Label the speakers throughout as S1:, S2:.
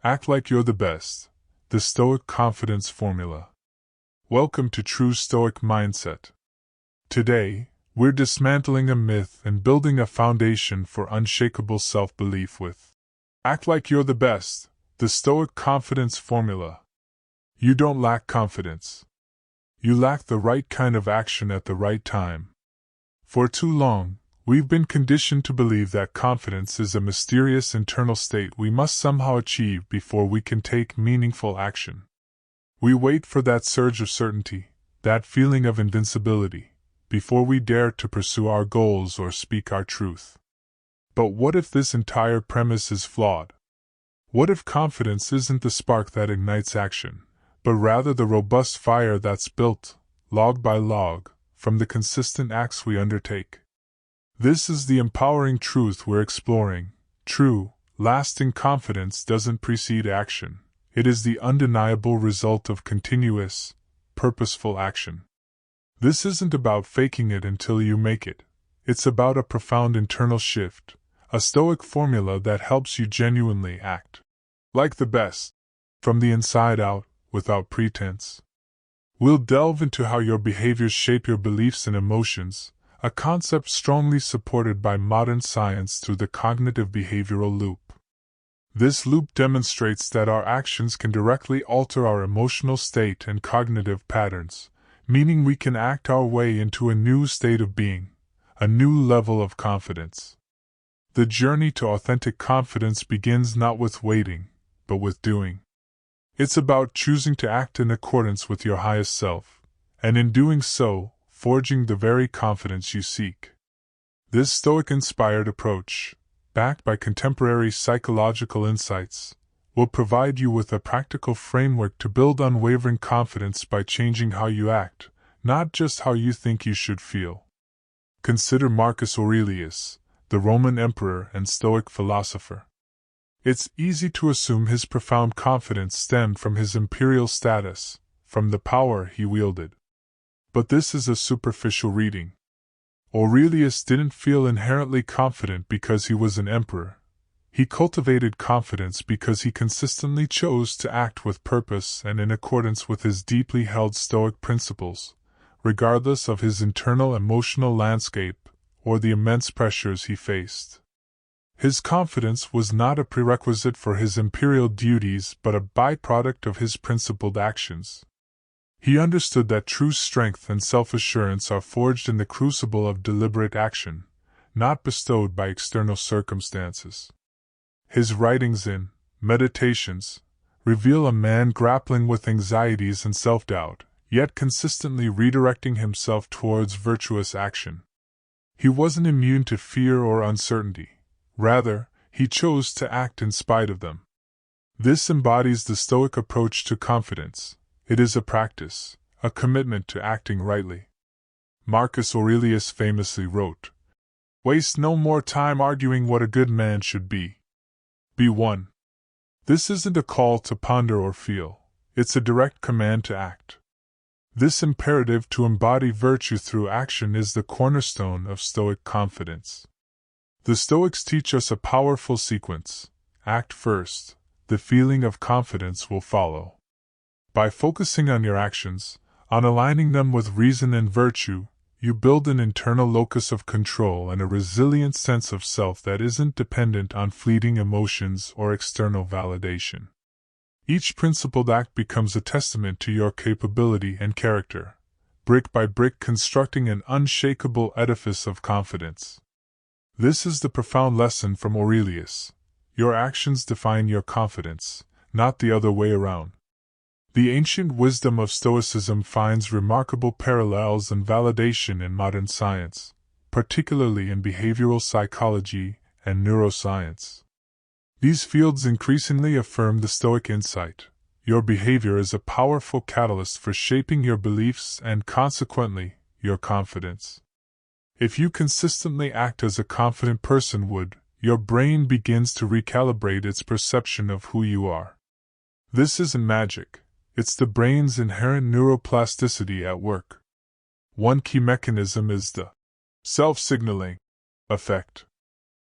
S1: Act like you're the best. The Stoic Confidence Formula. Welcome to True Stoic Mindset. Today, we're dismantling a myth and building a foundation for unshakable self-belief with Act like you're the best. The Stoic Confidence Formula. You don't lack confidence. You lack the right kind of action at the right time. For too long, we've been conditioned to believe that confidence is a mysterious internal state we must somehow achieve before we can take meaningful action. We wait for that surge of certainty, that feeling of invincibility, before we dare to pursue our goals or speak our truth. But what if this entire premise is flawed? What if confidence isn't the spark that ignites action, but rather the robust fire that's built, log by log, from the consistent acts we undertake? This is the empowering truth we're exploring. True, lasting confidence doesn't precede action. It is the undeniable result of continuous, purposeful action. This isn't about faking it until you make it. It's about a profound internal shift, a Stoic formula that helps you genuinely act like the best, from the inside out, without pretense. We'll delve into how your behaviors shape your beliefs and emotions, a concept strongly supported by modern science through the cognitive behavioral loop. This loop demonstrates that our actions can directly alter our emotional state and cognitive patterns, meaning we can act our way into a new state of being, a new level of confidence. The journey to authentic confidence begins not with waiting, but with doing. It's about choosing to act in accordance with your highest self, and in doing so, forging the very confidence you seek. This Stoic-inspired approach, backed by contemporary psychological insights, will provide you with a practical framework to build unwavering confidence by changing how you act, not just how you think you should feel. Consider Marcus Aurelius, the Roman emperor and Stoic philosopher. It's easy to assume his profound confidence stemmed from his imperial status, from the power he wielded. But this is a superficial reading. Aurelius didn't feel inherently confident because he was an emperor. He cultivated confidence because he consistently chose to act with purpose and in accordance with his deeply held Stoic principles, regardless of his internal emotional landscape or the immense pressures he faced. His confidence was not a prerequisite for his imperial duties but a byproduct of his principled actions. He understood that true strength and self-assurance are forged in the crucible of deliberate action, not bestowed by external circumstances. His writings in Meditations reveal a man grappling with anxieties and self-doubt, yet consistently redirecting himself towards virtuous action. He wasn't immune to fear or uncertainty. Rather, he chose to act in spite of them. This embodies the Stoic approach to confidence. It is a practice, a commitment to acting rightly. Marcus Aurelius famously wrote, "Waste no more time arguing what a good man should be. Be one." This isn't a call to ponder or feel, it's a direct command to act. This imperative to embody virtue through action is the cornerstone of Stoic confidence. The Stoics teach us a powerful sequence. Act first, the feeling of confidence will follow. By focusing on your actions, on aligning them with reason and virtue, you build an internal locus of control and a resilient sense of self that isn't dependent on fleeting emotions or external validation. Each principled act becomes a testament to your capability and character, brick by brick constructing an unshakable edifice of confidence. This is the profound lesson from Aurelius. Your actions define your confidence, not the other way around. The ancient wisdom of Stoicism finds remarkable parallels and validation in modern science, particularly in behavioral psychology and neuroscience. These fields increasingly affirm the Stoic insight. Your behavior is a powerful catalyst for shaping your beliefs and, consequently, your confidence. If you consistently act as a confident person would, your brain begins to recalibrate its perception of who you are. This isn't magic, it's the brain's inherent neuroplasticity at work. One key mechanism is the self-signaling effect.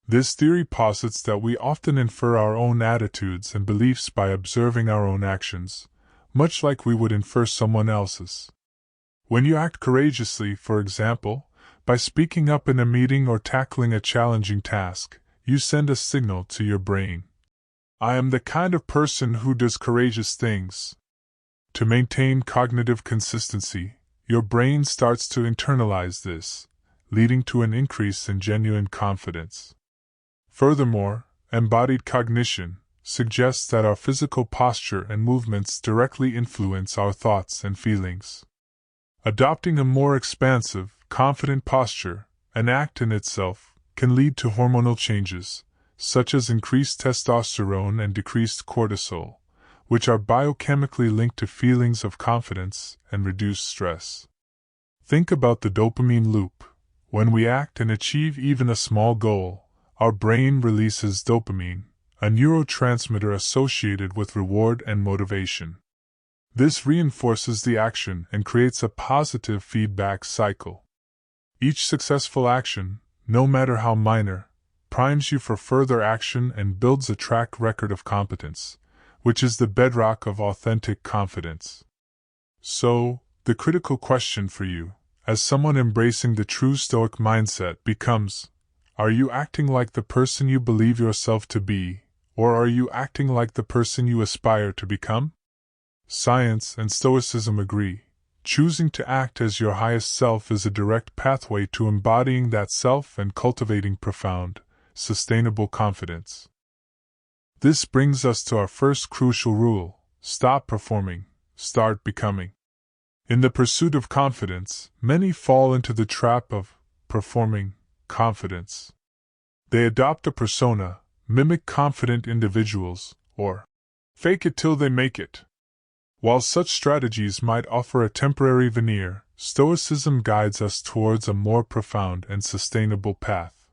S1: This theory posits that we often infer our own attitudes and beliefs by observing our own actions, much like we would infer someone else's. When you act courageously, for example, by speaking up in a meeting or tackling a challenging task, you send a signal to your brain. I am the kind of person who does courageous things. To maintain cognitive consistency, your brain starts to internalize this, leading to an increase in genuine confidence. Furthermore, embodied cognition suggests that our physical posture and movements directly influence our thoughts and feelings. Adopting a more expansive, confident posture, an act in itself, can lead to hormonal changes, such as increased testosterone and decreased cortisol, which are biochemically linked to feelings of confidence and reduced stress. Think about the dopamine loop. When we act and achieve even a small goal, our brain releases dopamine, a neurotransmitter associated with reward and motivation. This reinforces the action and creates a positive feedback cycle. Each successful action, no matter how minor, primes you for further action and builds a track record of competence, which is the bedrock of authentic confidence. So, the critical question for you, as someone embracing the true Stoic mindset, becomes: are you acting like the person you believe yourself to be, or are you acting like the person you aspire to become? Science and Stoicism agree. Choosing to act as your highest self is a direct pathway to embodying that self and cultivating profound, sustainable confidence. This brings us to our first crucial rule: stop performing, start becoming. In the pursuit of confidence, many fall into the trap of performing confidence. They adopt a persona, mimic confident individuals, or fake it till they make it. While such strategies might offer a temporary veneer, Stoicism guides us towards a more profound and sustainable path.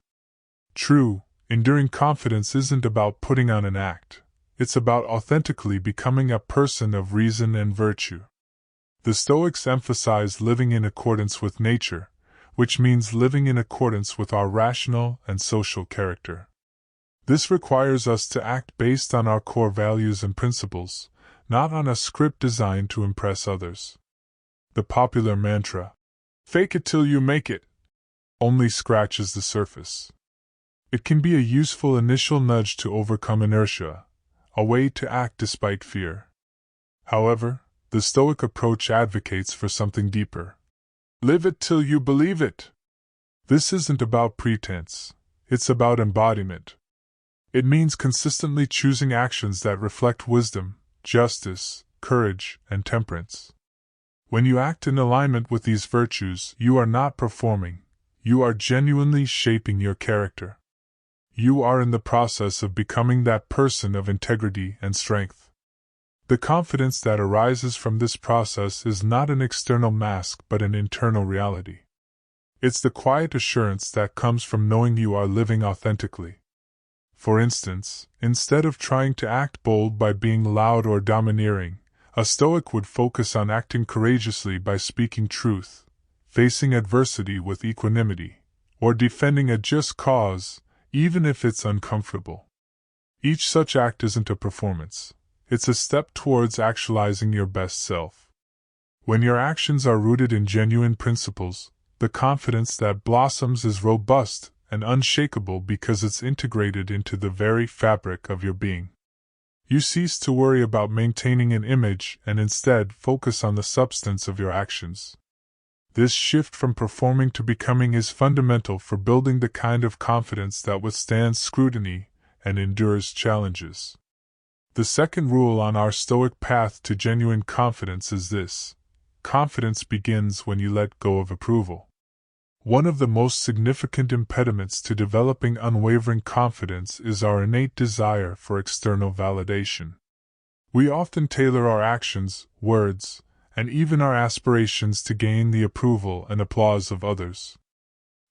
S1: True, enduring confidence isn't about putting on an act. It's about authentically becoming a person of reason and virtue. The Stoics emphasize living in accordance with nature, which means living in accordance with our rational and social character. This requires us to act based on our core values and principles, not on a script designed to impress others. The popular mantra, "Fake it till you make it," only scratches the surface. It can be a useful initial nudge to overcome inertia, a way to act despite fear. However, the Stoic approach advocates for something deeper. Live it till you believe it. This isn't about pretense, it's about embodiment. It means consistently choosing actions that reflect wisdom, justice, courage, and temperance. When you act in alignment with these virtues, you are not performing, you are genuinely shaping your character. You are in the process of becoming that person of integrity and strength. The confidence that arises from this process is not an external mask but an internal reality. It's the quiet assurance that comes from knowing you are living authentically. For instance, instead of trying to act bold by being loud or domineering, a Stoic would focus on acting courageously by speaking truth, facing adversity with equanimity, or defending a just cause, even if it's uncomfortable. Each such act isn't a performance. It's a step towards actualizing your best self. When your actions are rooted in genuine principles, the confidence that blossoms is robust and unshakable because it's integrated into the very fabric of your being. You cease to worry about maintaining an image and instead focus on the substance of your actions. This shift from performing to becoming is fundamental for building the kind of confidence that withstands scrutiny and endures challenges. The second rule on our Stoic path to genuine confidence is this: confidence begins when you let go of approval. One of the most significant impediments to developing unwavering confidence is our innate desire for external validation. We often tailor our actions, words, and even our aspirations to gain the approval and applause of others.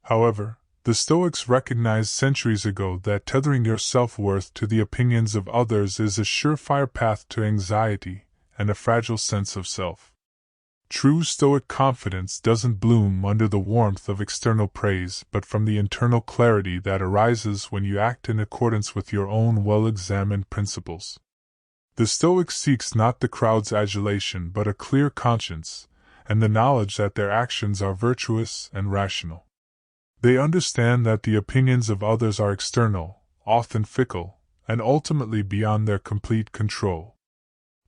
S1: However, the Stoics recognized centuries ago that tethering your self-worth to the opinions of others is a surefire path to anxiety and a fragile sense of self. True Stoic confidence doesn't bloom under the warmth of external praise but from the internal clarity that arises when you act in accordance with your own well-examined principles. The Stoic seeks not the crowd's adulation but a clear conscience, and the knowledge that their actions are virtuous and rational. They understand that the opinions of others are external, often fickle, and ultimately beyond their complete control.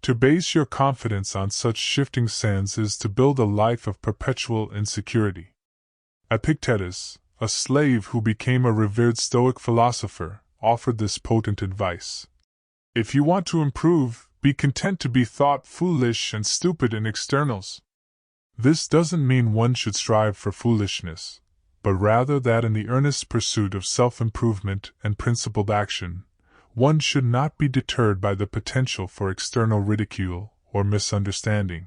S1: To base your confidence on such shifting sands is to build a life of perpetual insecurity. Epictetus, a slave who became a revered Stoic philosopher, offered this potent advice. If you want to improve, be content to be thought foolish and stupid in externals. This doesn't mean one should strive for foolishness, but rather that in the earnest pursuit of self-improvement and principled action, one should not be deterred by the potential for external ridicule or misunderstanding.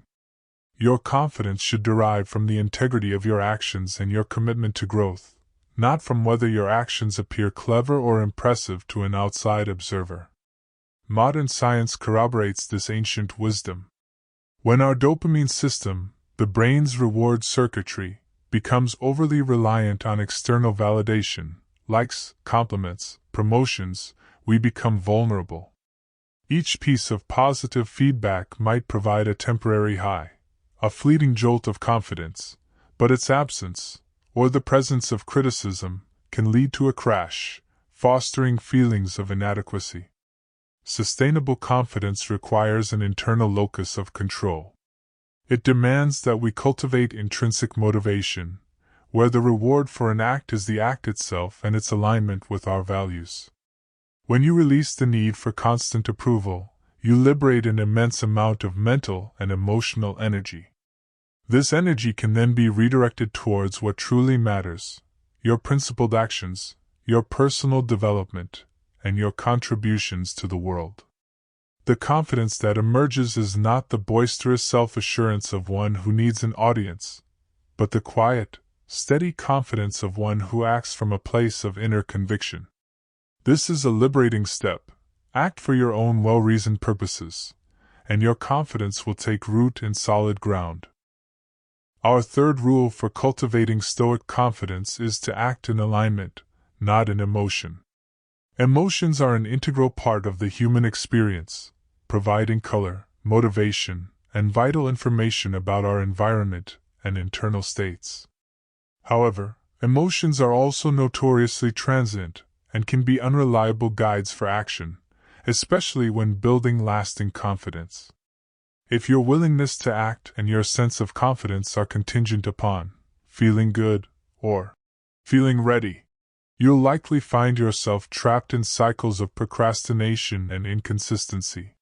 S1: Your confidence should derive from the integrity of your actions and your commitment to growth, not from whether your actions appear clever or impressive to an outside observer. Modern science corroborates this ancient wisdom. When our dopamine system, the brain's reward circuitry, becomes overly reliant on external validation, likes, compliments, promotions, we become vulnerable. Each piece of positive feedback might provide a temporary high, a fleeting jolt of confidence, but its absence, or the presence of criticism, can lead to a crash, fostering feelings of inadequacy. Sustainable confidence requires an internal locus of control. It demands that we cultivate intrinsic motivation, where the reward for an act is the act itself and its alignment with our values. When you release the need for constant approval, you liberate an immense amount of mental and emotional energy. This energy can then be redirected towards what truly matters: your principled actions, your personal development, and your contributions to the world. The confidence that emerges is not the boisterous self-assurance of one who needs an audience, but the quiet, steady confidence of one who acts from a place of inner conviction. This is a liberating step. Act for your own well-reasoned purposes, and your confidence will take root in solid ground. Our third rule for cultivating Stoic confidence is to act in alignment, not in emotion. Emotions are an integral part of the human experience, providing color, motivation, and vital information about our environment and internal states. However, emotions are also notoriously transient and can be unreliable guides for action, especially when building lasting confidence. If your willingness to act and your sense of confidence are contingent upon feeling good or feeling ready, you'll likely find yourself trapped in cycles of procrastination and inconsistency.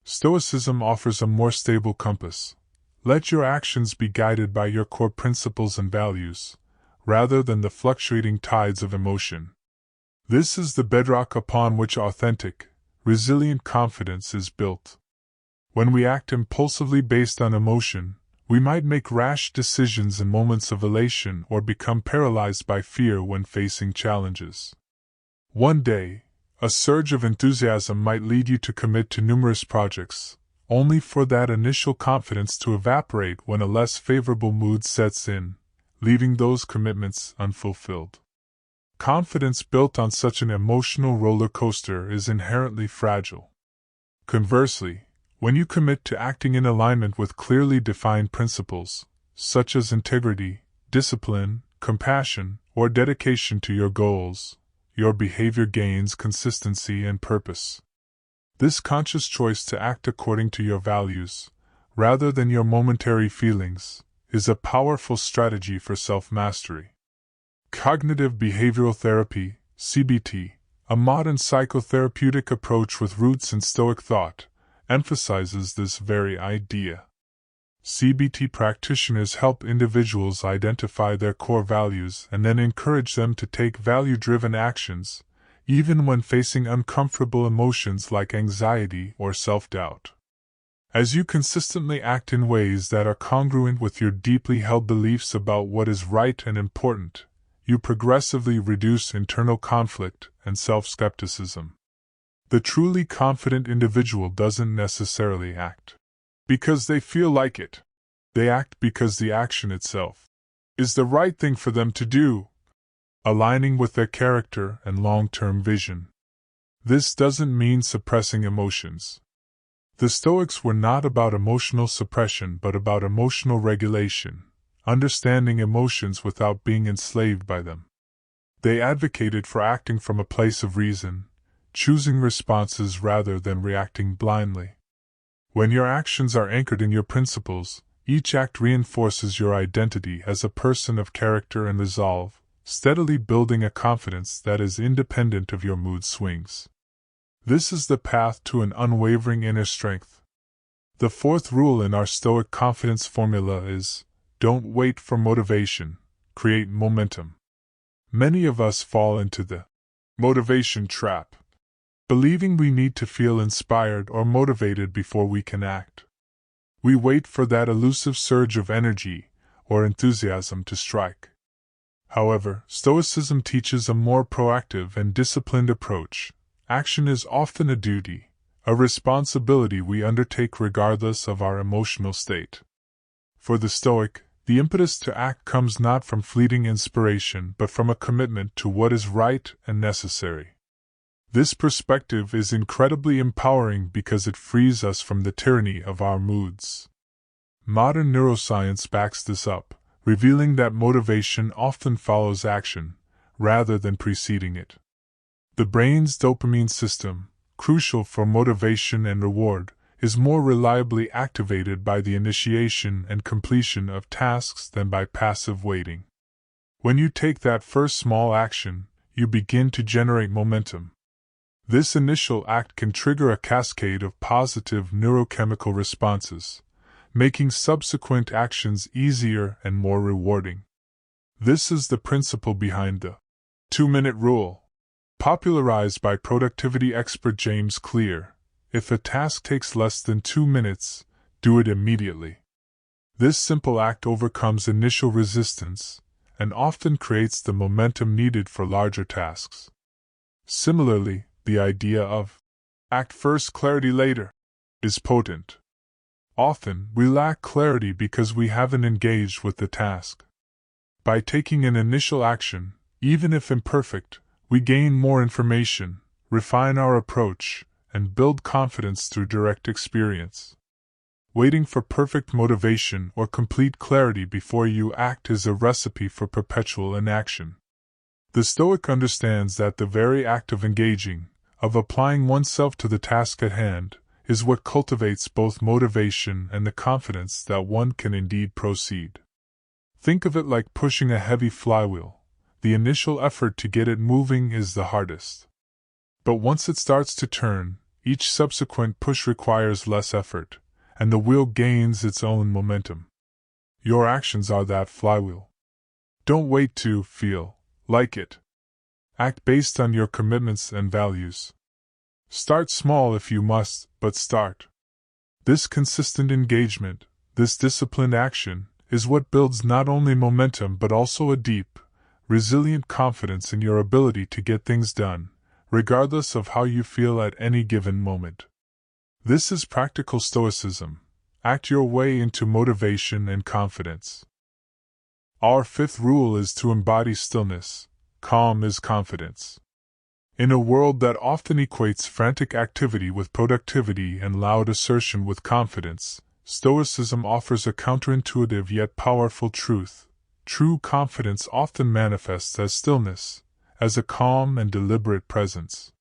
S1: Stoicism offers a more stable compass. Let your actions be guided by your core principles and values, rather than the fluctuating tides of emotion. This is the bedrock upon which authentic, resilient confidence is built. When we act impulsively based on emotion, we might make rash decisions in moments of elation or become paralyzed by fear when facing challenges. One day, a surge of enthusiasm might lead you to commit to numerous projects, only for that initial confidence to evaporate when a less favorable mood sets in, leaving those commitments unfulfilled. Confidence built on such an emotional roller coaster is inherently fragile. Conversely, when you commit to acting in alignment with clearly defined principles, such as integrity, discipline, compassion, or dedication to your goals, your behavior gains consistency and purpose. This conscious choice to act according to your values, rather than your momentary feelings, is a powerful strategy for self-mastery. Cognitive behavioral therapy, CBT, a modern psychotherapeutic approach with roots in Stoic thought, emphasizes this very idea. CBT practitioners help individuals identify their core values and then encourage them to take value-driven actions, even when facing uncomfortable emotions like anxiety or self-doubt. As you consistently act in ways that are congruent with your deeply held beliefs about what is right and important, you progressively reduce internal conflict and self-skepticism. The truly confident individual doesn't necessarily act because they feel like it. They act because the action itself is the right thing for them to do, aligning with their character and long-term vision. This doesn't mean suppressing emotions. The Stoics were not about emotional suppression but about emotional regulation, understanding emotions without being enslaved by them. They advocated for acting from a place of reason, choosing responses rather than reacting blindly. When your actions are anchored in your principles, each act reinforces your identity as a person of character and resolve, steadily building a confidence that is independent of your mood swings. This is the path to an unwavering inner strength. The fourth rule in our Stoic confidence formula is, don't wait for motivation, create momentum. Many of us fall into the motivation trap, believing we need to feel inspired or motivated before we can act. We wait for that elusive surge of energy or enthusiasm to strike. However, Stoicism teaches a more proactive and disciplined approach. Action is often a duty, a responsibility we undertake regardless of our emotional state. For the Stoic, the impetus to act comes not from fleeting inspiration but from a commitment to what is right and necessary. This perspective is incredibly empowering because it frees us from the tyranny of our moods. Modern neuroscience backs this up, revealing that motivation often follows action, rather than preceding it. The brain's dopamine system, crucial for motivation and reward, is more reliably activated by the initiation and completion of tasks than by passive waiting. When you take that first small action, you begin to generate momentum. This initial act can trigger a cascade of positive neurochemical responses, making subsequent actions easier and more rewarding. This is the principle behind the 2-minute rule, popularized by productivity expert James Clear. If a task takes less than 2 minutes, do it immediately. This simple act overcomes initial resistance and often creates the momentum needed for larger tasks. Similarly, the idea of act first, clarity later is potent. Often, we lack clarity because we haven't engaged with the task. By taking an initial action, even if imperfect, we gain more information, refine our approach, and build confidence through direct experience. Waiting for perfect motivation or complete clarity before you act is a recipe for perpetual inaction. The Stoic understands that the very act of engaging, of applying oneself to the task at hand, is what cultivates both motivation and the confidence that one can indeed proceed. Think of it like pushing a heavy flywheel. The initial effort to get it moving is the hardest. But once it starts to turn, each subsequent push requires less effort, and the wheel gains its own momentum. Your actions are that flywheel. Don't wait to feel like it. Act based on your commitments and values. Start small if you must, but start. This consistent engagement, this disciplined action, is what builds not only momentum but also a deep, resilient confidence in your ability to get things done, regardless of how you feel at any given moment. This is practical Stoicism. Act your way into motivation and confidence. Our fifth rule is to embody stillness. Calm is confidence. In a world that often equates frantic activity with productivity and loud assertion with confidence, Stoicism offers a counterintuitive yet powerful truth. True confidence often manifests as stillness, as a calm and deliberate presence.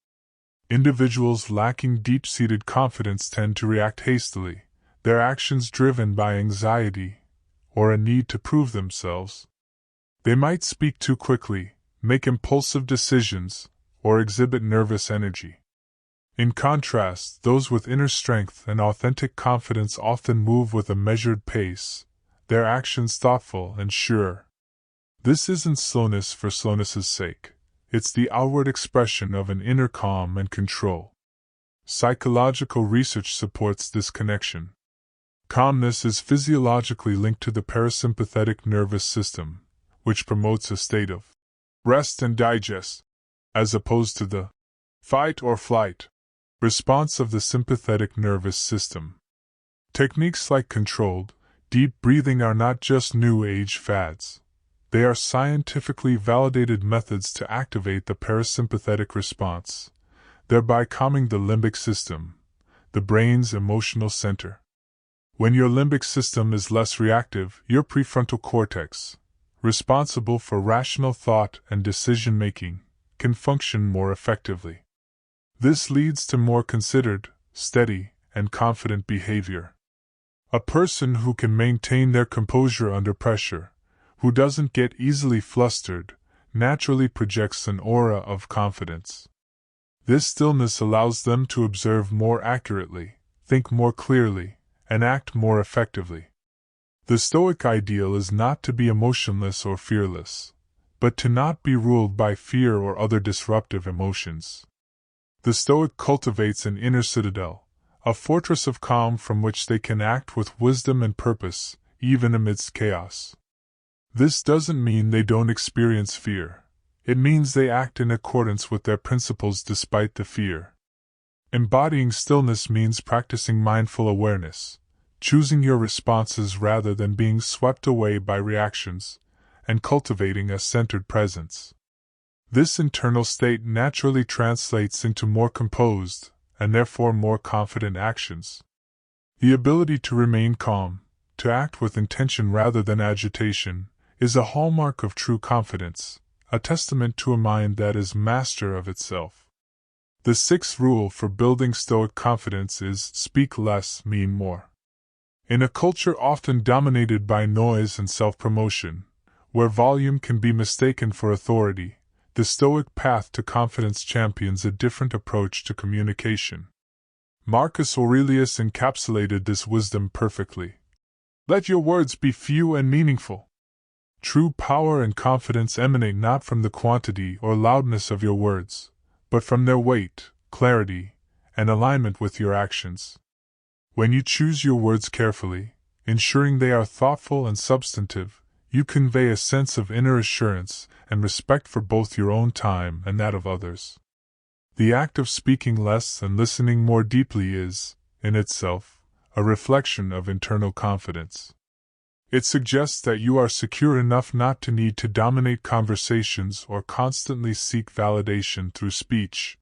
S1: Individuals lacking deep-seated confidence tend to react hastily, their actions driven by anxiety or a need to prove themselves. They might speak too quickly, make impulsive decisions, or exhibit nervous energy. In contrast, those with inner strength and authentic confidence often move with a measured pace, their actions thoughtful and sure. This isn't slowness for slowness's sake. It's the outward expression of an inner calm and control. Psychological research supports this connection. Calmness is physiologically linked to the parasympathetic nervous system, which promotes a state of rest and digest, as opposed to the fight or flight response of the sympathetic nervous system. Techniques like controlled, deep breathing are not just New Age fads. They are scientifically validated methods to activate the parasympathetic response, thereby calming the limbic system, the brain's emotional center. When your limbic system is less reactive, your prefrontal cortex, responsible for rational thought and decision-making, can function more effectively. This leads to more considered, steady, and confident behavior. A person who can maintain their composure under pressure, who doesn't get easily flustered, naturally projects an aura of confidence. This stillness allows them to observe more accurately, think more clearly, and act more effectively. The Stoic ideal is not to be emotionless or fearless, but to not be ruled by fear or other disruptive emotions. The Stoic cultivates an inner citadel, a fortress of calm from which they can act with wisdom and purpose, even amidst chaos. This doesn't mean they don't experience fear. It means they act in accordance with their principles despite the fear. Embodying stillness means practicing mindful awareness, choosing your responses rather than being swept away by reactions, and cultivating a centered presence. This internal state naturally translates into more composed, and therefore more confident actions. The ability to remain calm, to act with intention rather than agitation, is a hallmark of true confidence, a testament to a mind that is master of itself. The sixth rule for building Stoic confidence is speak less, mean more. In a culture often dominated by noise and self-promotion, where volume can be mistaken for authority, the Stoic path to confidence champions a different approach to communication. Marcus Aurelius encapsulated this wisdom perfectly. Let your words be few and meaningful. True power and confidence emanate not from the quantity or loudness of your words, but from their weight, clarity, and alignment with your actions. When you choose your words carefully, ensuring they are thoughtful and substantive, you convey a sense of inner assurance and respect for both your own time and that of others. The act of speaking less and listening more deeply is, in itself, a reflection of internal confidence. It suggests that you are secure enough not to need to dominate conversations or constantly seek validation through speech.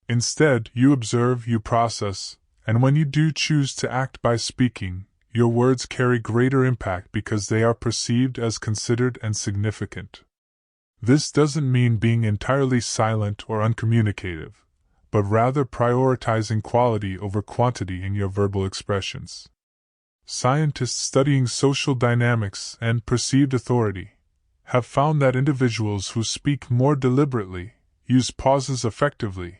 S1: Instead, you observe, you process, and when you do choose to act by speaking, your words carry greater impact because they are perceived as considered and significant. This doesn't mean being entirely silent or uncommunicative, but rather prioritizing quality over quantity in your verbal expressions. Scientists studying social dynamics and perceived authority have found that individuals who speak more deliberately, use pauses effectively,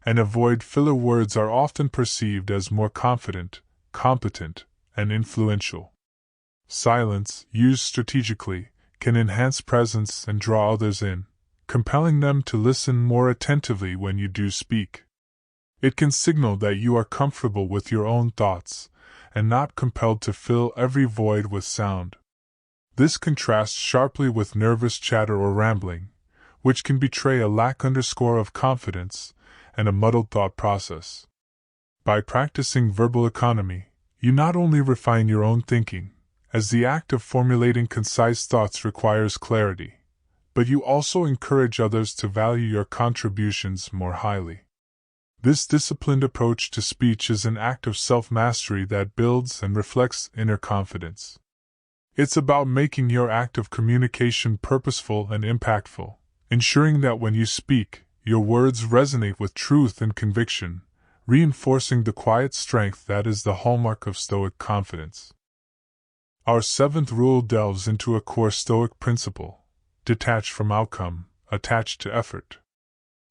S1: and avoid filler words are often perceived as more confident, competent, and influential. Silence, used strategically, can enhance presence and draw others in, compelling them to listen more attentively when you do speak. It can signal that you are comfortable with your own thoughts, and not compelled to fill every void with sound. This contrasts sharply with nervous chatter or rambling, which can betray a lack of confidence and a muddled thought process. By practicing verbal economy, you not only refine your own thinking, as the act of formulating concise thoughts requires clarity, but you also encourage others to value your contributions more highly. This disciplined approach to speech is an act of self-mastery that builds and reflects inner confidence. It's about making your act of communication purposeful and impactful, ensuring that when you speak, your words resonate with truth and conviction, reinforcing the quiet strength that is the hallmark of Stoic confidence. Our seventh rule delves into a core Stoic principle: detach from outcome, attached to effort.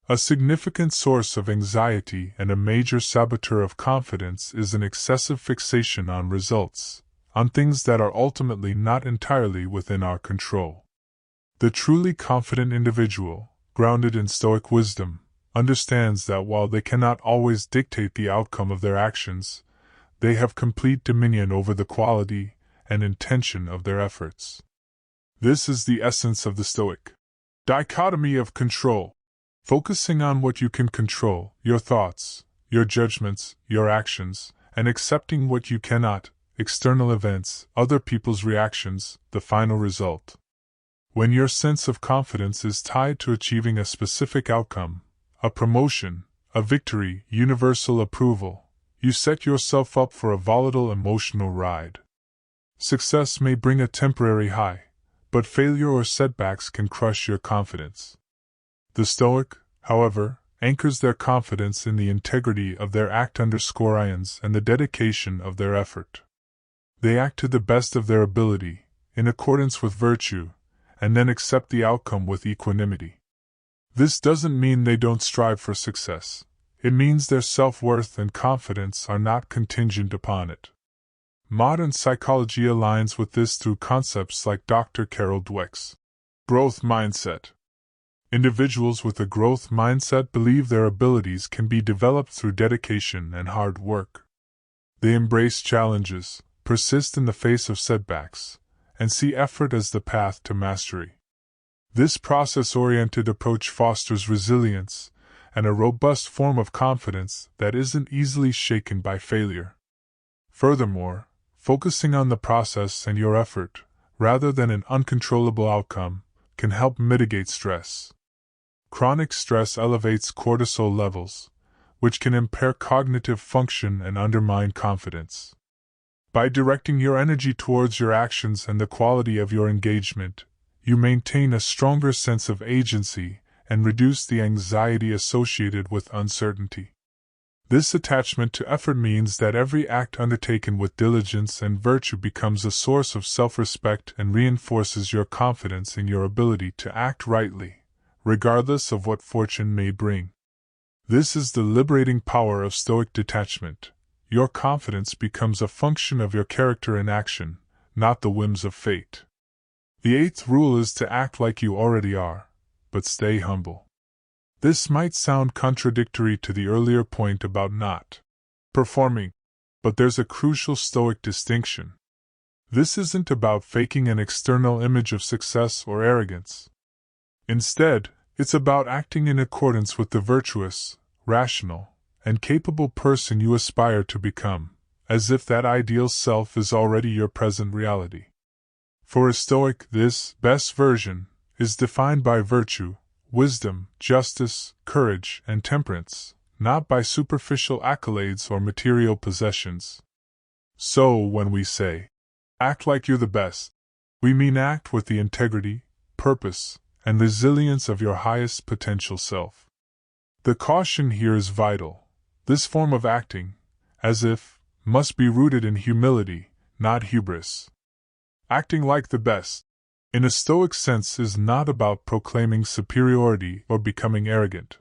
S1: A significant source of anxiety and a major saboteur of confidence is an excessive fixation on results, on things that are ultimately not entirely within our control. The truly confident individual, grounded in Stoic wisdom, understands that while they cannot always dictate the outcome of their actions, they have complete dominion over the quality and intention of their efforts. This is the essence of the Stoic dichotomy of control. Focusing on what you can control, your thoughts, your judgments, your actions, and accepting what you cannot, external events, other people's reactions, the final result. When your sense of confidence is tied to achieving a specific outcome, a promotion, a victory, universal approval, you set yourself up for a volatile emotional ride. Success may bring a temporary high, but failure or setbacks can crush your confidence. The Stoic, however, anchors their confidence in the integrity of their act_ions and the dedication of their effort. They act to the best of their ability, in accordance with virtue, and then accept the outcome with equanimity. This doesn't mean they don't strive for success. It means their self-worth and confidence are not contingent upon it. Modern psychology aligns with this through concepts like Dr. Carol Dweck's growth mindset. Individuals with a growth mindset believe their abilities can be developed through dedication and hard work. They embrace challenges, persist in the face of setbacks, and see effort as the path to mastery. This process-oriented approach fosters resilience and a robust form of confidence that isn't easily shaken by failure. Furthermore, focusing on the process and your effort, rather than an uncontrollable outcome, can help mitigate stress. Chronic stress elevates cortisol levels, which can impair cognitive function and undermine confidence. By directing your energy towards your actions and the quality of your engagement, you maintain a stronger sense of agency and reduce the anxiety associated with uncertainty. This attachment to effort means that every act undertaken with diligence and virtue becomes a source of self-respect and reinforces your confidence in your ability to act rightly, regardless of what fortune may bring. This is the liberating power of Stoic detachment. Your confidence becomes a function of your character in action, not the whims of fate. The eighth rule is to act like you already are, but stay humble. This might sound contradictory to the earlier point about not performing, but there's a crucial Stoic distinction. This isn't about faking an external image of success or arrogance. Instead, it's about acting in accordance with the virtuous, rational, and capable person you aspire to become, as if that ideal self is already your present reality. For a Stoic, this best version is defined by virtue, wisdom, justice, courage, and temperance, not by superficial accolades or material possessions. So, when we say, act like you're the best, we mean act with the integrity, purpose, and resilience of your highest potential self. The caution here is vital. This form of acting, as if, must be rooted in humility, not hubris. Acting like the best, in a Stoic sense, is not about proclaiming superiority or becoming arrogant.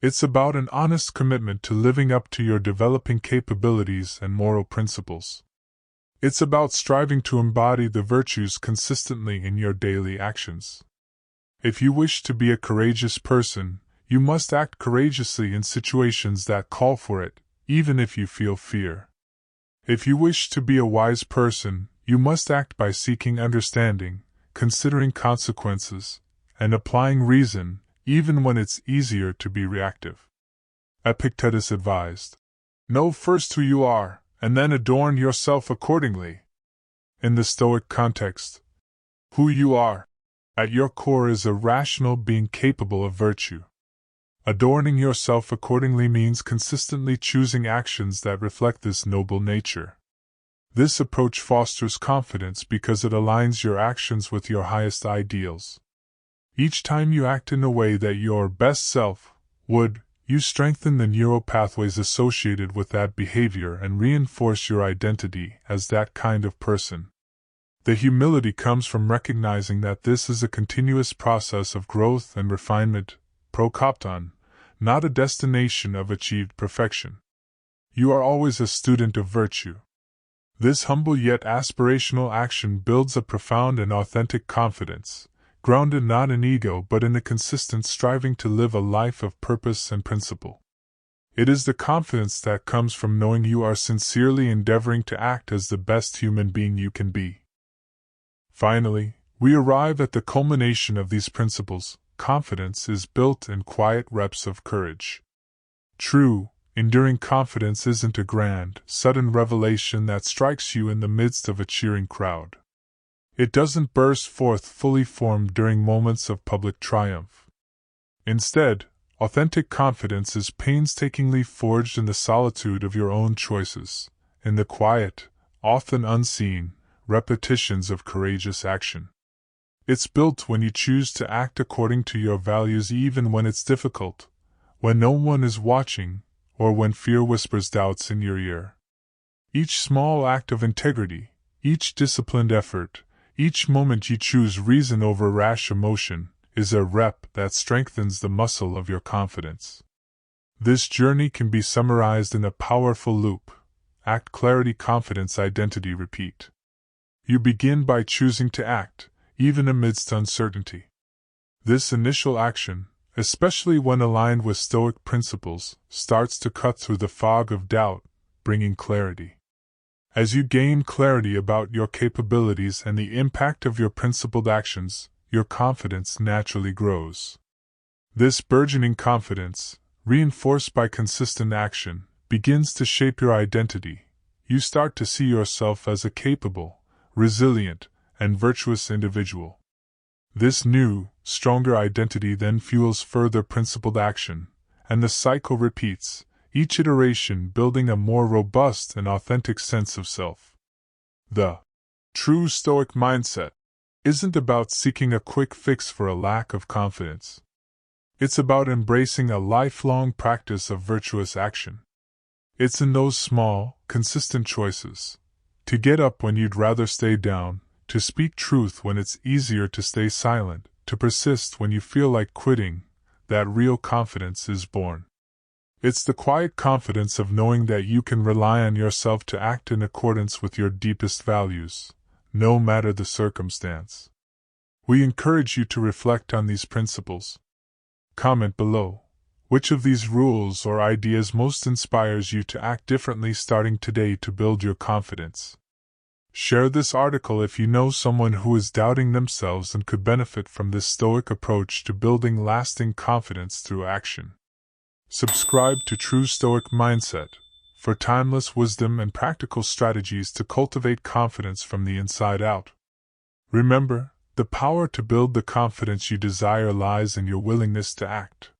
S1: It's about an honest commitment to living up to your developing capabilities and moral principles. It's about striving to embody the virtues consistently in your daily actions. If you wish to be a courageous person, you must act courageously in situations that call for it, even if you feel fear. If you wish to be a wise person, you must act by seeking understanding, considering consequences, and applying reason, even when it's easier to be reactive. Epictetus advised, "Know first who you are, and then adorn yourself accordingly." In the Stoic context, who you are, at your core, is a rational being capable of virtue. Adorning yourself accordingly means consistently choosing actions that reflect this noble nature. This approach fosters confidence because it aligns your actions with your highest ideals. Each time you act in a way that your best self would, you strengthen the neural pathways associated with that behavior and reinforce your identity as that kind of person. The humility comes from recognizing that this is a continuous process of growth and refinement, prokopton, not a destination of achieved perfection. You are always a student of virtue. This humble yet aspirational action builds a profound and authentic confidence, grounded not in ego but in a consistent striving to live a life of purpose and principle. It is the confidence that comes from knowing you are sincerely endeavoring to act as the best human being you can be. Finally, we arrive at the culmination of these principles. Confidence is built in quiet reps of courage. True, Enduring confidence isn't a grand, sudden revelation that strikes you in the midst of a cheering crowd. It doesn't burst forth fully formed during moments of public triumph. Instead, authentic confidence is painstakingly forged in the solitude of your own choices, in the quiet, often unseen, repetitions of courageous action. It's built when you choose to act according to your values even when it's difficult, when no one is watching, or when fear whispers doubts in your ear. Each small act of integrity, each disciplined effort, each moment you choose reason over rash emotion, is a rep that strengthens the muscle of your confidence. This journey can be summarized in a powerful loop: act, clarity, confidence, identity, repeat. You begin by choosing to act, even amidst uncertainty. This initial action, especially when aligned with Stoic principles, starts to cut through the fog of doubt, bringing clarity. As you gain clarity about your capabilities and the impact of your principled actions, your confidence naturally grows. This burgeoning confidence, reinforced by consistent action, begins to shape your identity. You start to see yourself as a capable, resilient, and virtuous individual. This new, stronger identity then fuels further principled action, and the cycle repeats, each iteration building a more robust and authentic sense of self. The true Stoic mindset isn't about seeking a quick fix for a lack of confidence. It's about embracing a lifelong practice of virtuous action. It's in those small, consistent choices. To get up when you'd rather stay down, to speak truth when it's easier to stay silent, to persist when you feel like quitting, that real confidence is born. It's the quiet confidence of knowing that you can rely on yourself to act in accordance with your deepest values, no matter the circumstance. We encourage you to reflect on these principles. Comment below. Which of these rules or ideas most inspires you to act differently starting today to build your confidence? Share this article if you know someone who is doubting themselves and could benefit from this Stoic approach to building lasting confidence through action. Subscribe to True Stoic Mindset for timeless wisdom and practical strategies to cultivate confidence from the inside out. Remember, the power to build the confidence you desire lies in your willingness to act.